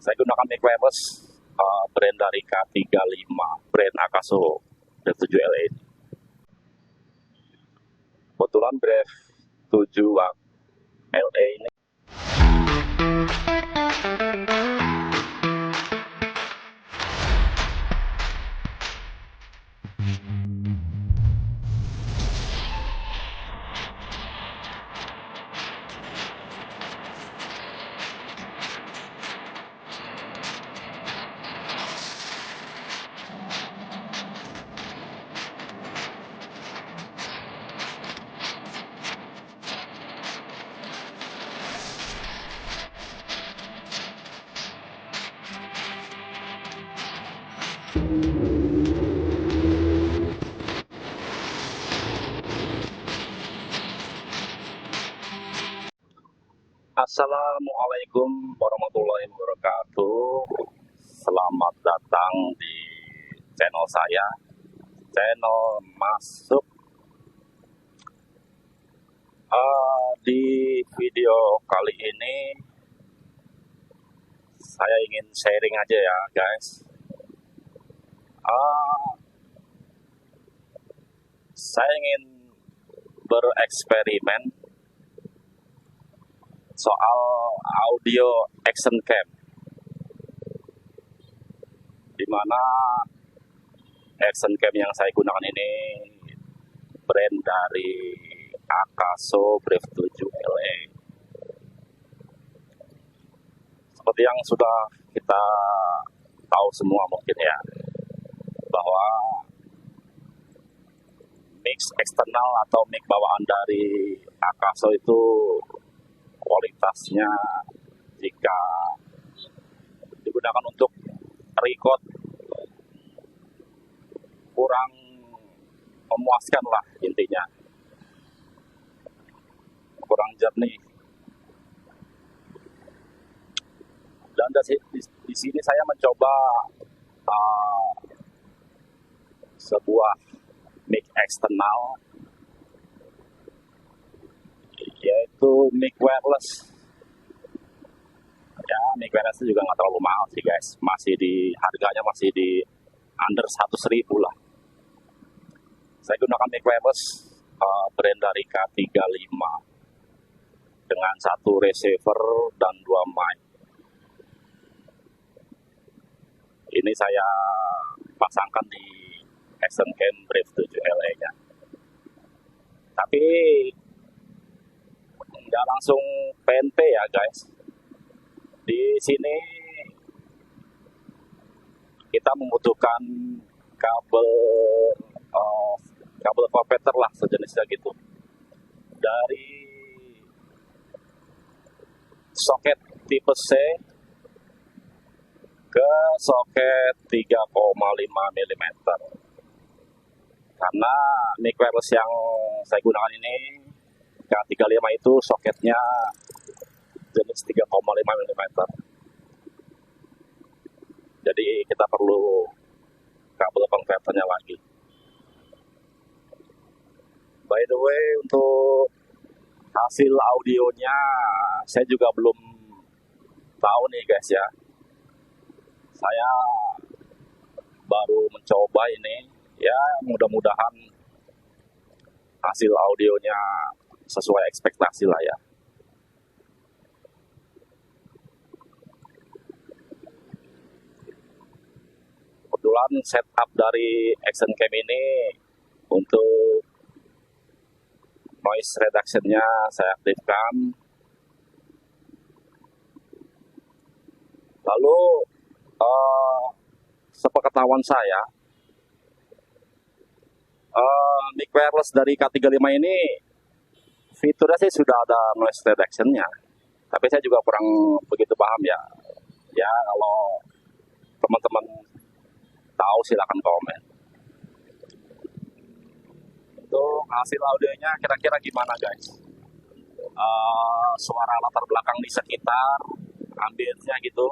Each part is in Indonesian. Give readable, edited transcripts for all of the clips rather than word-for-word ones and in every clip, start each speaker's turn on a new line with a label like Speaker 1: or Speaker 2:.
Speaker 1: Saya gunakan mic wireless brand dari K35, brand Akaso Brave 7 LE. Kebetulan Brave 7 LE ini Assalamualaikum warahmatullahi wabarakatuh. Selamat datang di channel saya, channel Masuk. Di video kali ini saya ingin sharing aja ya guys. Saya ingin bereksperimen soal audio action cam, dimana action cam yang saya gunakan ini brand dari Akaso Brave 7 LE. Seperti yang sudah kita tahu semua mungkin ya, bahwa mix eksternal atau mic bawaan dari Akaso itu kualitasnya jika digunakan untuk record kurang memuaskan lah, intinya kurang jernih. Dan di sini saya mencoba sebuah mic eksternal, yaitu mic wireless. Ya, mic wireless juga nggak terlalu mahal sih guys, harganya masih di under 100.000 lah. Saya gunakan mic wireless brand dari K35 dengan satu receiver dan 2 mic. Ini saya pasangkan di action cam Brave 7 LE nya, tapi nggak langsung PNP ya guys. Di sini kita membutuhkan kabel converter lah, sejenisnya gitu, dari soket tipe C ke soket 3,5 mm. Karena mic wireless yang saya gunakan ini K35 itu soketnya jenis 3,5 mm. Jadi kita perlu kabel konverternya lagi. By the way, untuk hasil audionya saya juga belum tahu nih guys ya. Saya baru mencoba ini, ya mudah-mudahan hasil audionya sesuai ekspektasi lah ya. Kebetulan setup dari action cam ini untuk noise reduction-nya saya aktifkan. Lalu sepengetahuan saya, mic wireless dari K35 ini fiturnya sih sudah ada noise reduction-nya, tapi saya juga kurang begitu paham ya. Ya kalau teman-teman tahu silakan komen. Untuk hasil audionya kira-kira gimana guys? Suara latar belakang di sekitar, ambience-nya gitu,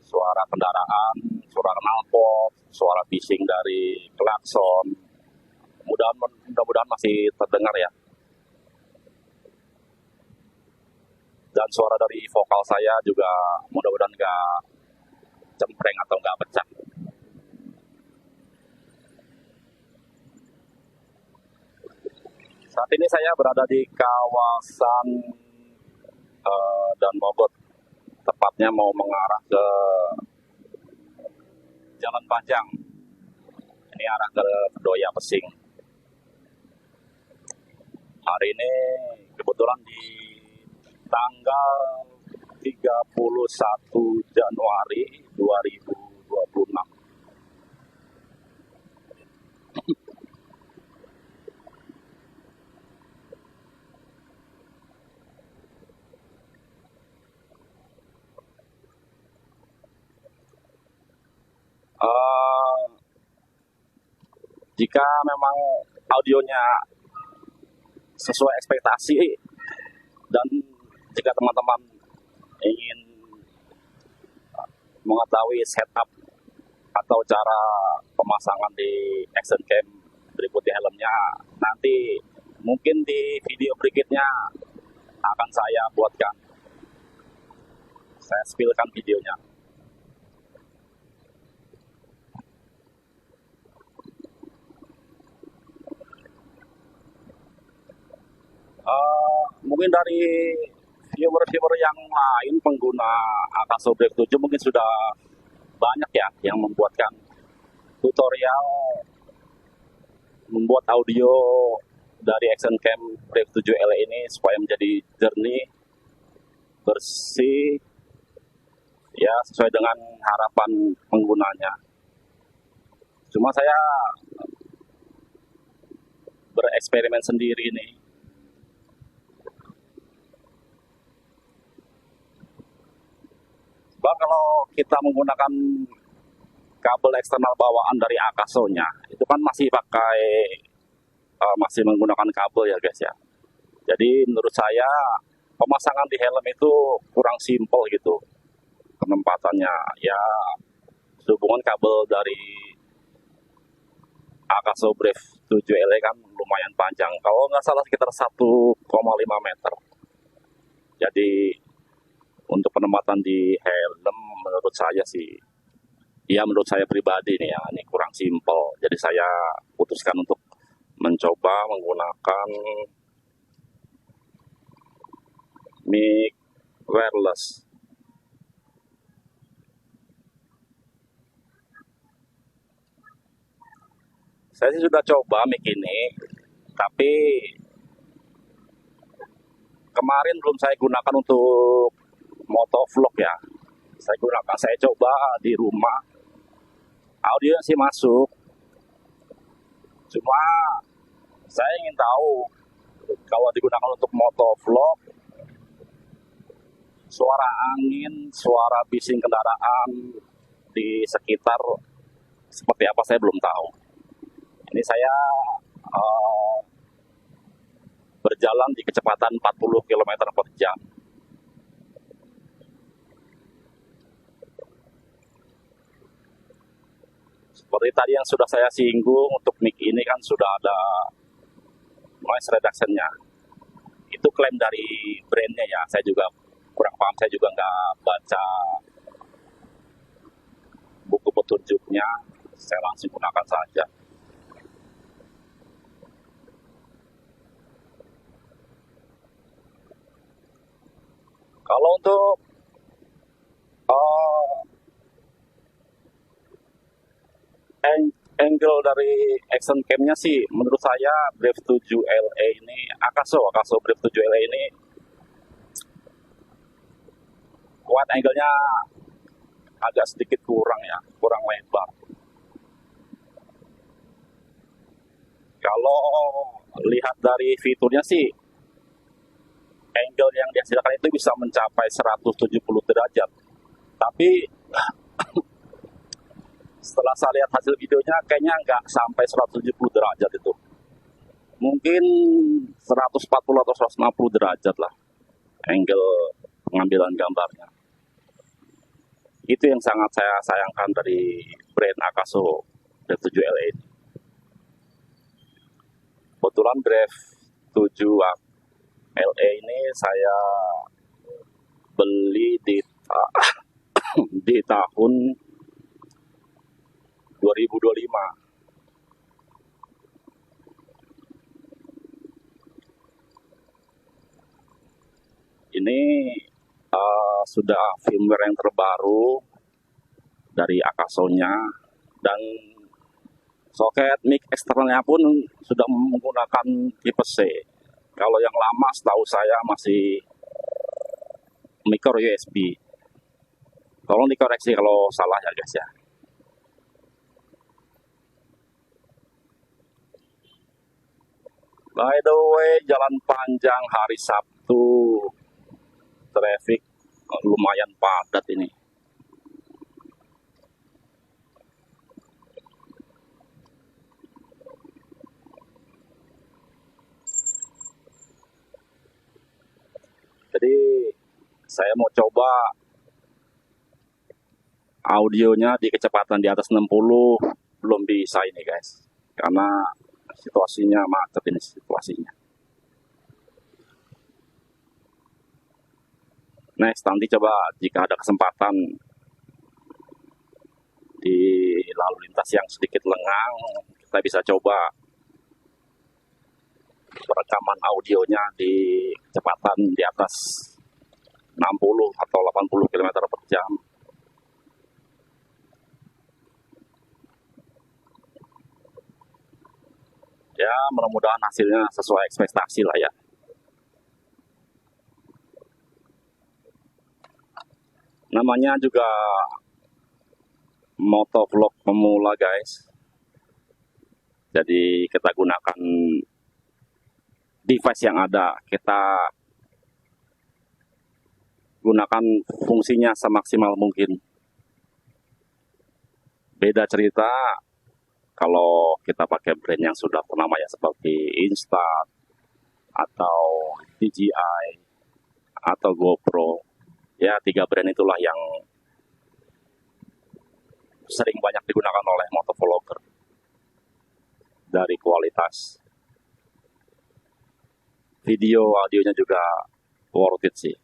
Speaker 1: suara kendaraan, suara knalpot, suara bising dari klakson, mudah-mudahan masih terdengar ya. Dan suara dari vokal saya juga mudah-mudahan nggak cempreng atau nggak pecah. Saat ini saya berada di kawasan Dan Mogot, tepatnya mau mengarah ke Jalan Panjang. Ini arah ke Kedoya Pesing. Hari ini kebetulan di tanggal 31 Januari 2026. Jika memang audionya sesuai ekspektasi dan jika teman-teman ingin mengetahui setup atau cara pemasangan di action cam berikutnya helmnya, nanti mungkin di video berikutnya akan saya buatkan. Saya spillkan videonya. Mungkin dari viewer-viewer yang lain pengguna Akaso Brave 7 mungkin sudah banyak ya yang membuatkan tutorial membuat audio dari action cam Brave 7 LE ini supaya menjadi jernih, bersih, ya sesuai dengan harapan penggunanya. Cuma saya bereksperimen sendiri nih. Bang, kalau kita menggunakan kabel eksternal bawaan dari Akaso-nya, itu kan masih masih menggunakan kabel ya guys ya. Jadi menurut saya pemasangan di helm itu kurang simpel gitu penempatannya. Ya hubungan kabel dari Akaso Brave 7 LE kan lumayan panjang. Kalau nggak salah sekitar 1,5 meter. Jadi untuk penempatan di helm menurut saya sih, ya menurut saya pribadi nih ya, ini kurang simpel. Jadi saya putuskan untuk mencoba menggunakan mic wireless. Saya sih sudah coba mic ini, tapi kemarin belum saya gunakan untuk motovlog ya. Saya coba di rumah, audio sih masuk. Cuma saya ingin tahu kalau digunakan untuk motovlog, suara angin, suara bising kendaraan di sekitar seperti apa saya belum tahu. Ini saya berjalan di kecepatan 40 km per jam. Seperti tadi yang sudah saya singgung, untuk mic ini kan sudah ada noise reduction-nya. Itu klaim dari brandnya ya, saya juga kurang paham, saya juga nggak baca buku petunjuknya, saya langsung gunakan saja. Kalau untuk angle dari action cam-nya sih menurut saya Brave 7 LE ini, Akaso Brave 7 LE ini wide angle-nya agak sedikit kurang lebar. Kalau lihat dari fiturnya sih, angle yang dihasilkan itu bisa mencapai 170 derajat. Tapi setelah saya lihat hasil videonya, kayaknya nggak sampai 170 derajat itu. Mungkin 140 atau 160 derajat lah angle pengambilan gambarnya. Itu yang sangat saya sayangkan dari brand Akaso Brave 7 LE ini. Kebetulan Brave 7 LE ini saya beli di tahun 2025. Ini sudah firmware yang terbaru dari Akaso-nya, dan soket mic eksternalnya pun sudah menggunakan tipe C. Kalau yang lama setahu saya masih micro USB. Tolong dikoreksi kalau salah ya guys ya. By the way, jalan panjang hari Sabtu, traffic lumayan padat ini. Jadi saya mau coba audionya di kecepatan di atas 60, belum bisa ini guys, karena situasinya macet ini situasinya. Next, nanti coba jika ada kesempatan di lalu lintas yang sedikit lengang, kita bisa coba perekaman audionya di kecepatan di atas 60 atau 80 km per jam. Ya, mudah-mudahan hasilnya sesuai ekspektasi lah ya. Namanya juga motovlog pemula guys. Jadi kita gunakan device yang ada, kita gunakan fungsinya semaksimal mungkin. Beda cerita kalau kita pakai brand yang sudah ternama ya, seperti Insta atau DJI atau GoPro. Ya, 3 brand itulah yang sering banyak digunakan oleh motovlogger. Dari kualitas video, audionya juga worth it sih.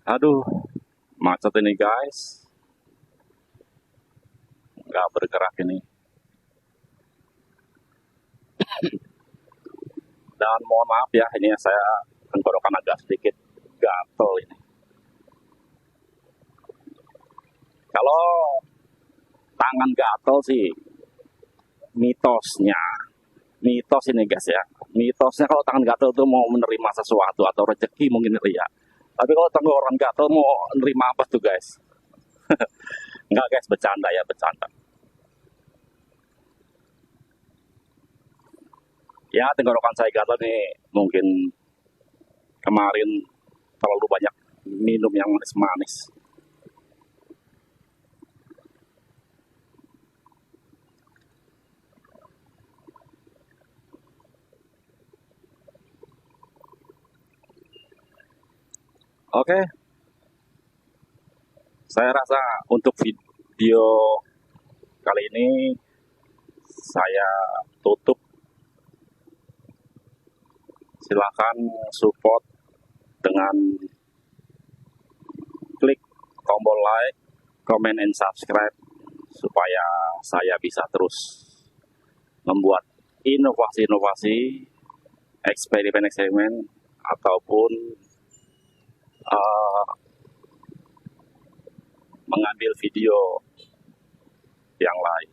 Speaker 1: Aduh, macet ini guys. Nggak bergerak ini. Dan mohon maaf ya, ini saya tenggorokan agak sedikit gatel ini. Kalau tangan gatel sih mitosnya, mitos ini guys ya. Mitosnya kalau tangan gatel tuh mau menerima sesuatu atau rezeki mungkin ria. Tapi kalau tenggorokan gatel mau menerima apa tuh guys? Enggak guys, bercanda ya, bercanda. Ya, tenggorokan saya gatel nih mungkin kemarin terlalu banyak minum yang manis-manis. Oke, saya rasa untuk video kali ini saya tutup. Silahkan support dengan klik tombol like, comment, and subscribe supaya saya bisa terus membuat inovasi-inovasi, eksperimen-eksperimen, ataupun mengambil video yang lain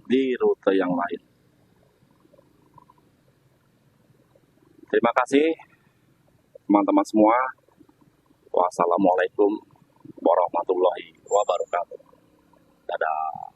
Speaker 1: di rute yang lain. Terima kasih teman-teman semua. Wassalamualaikum warahmatullahi wabarakatuh. Dadah.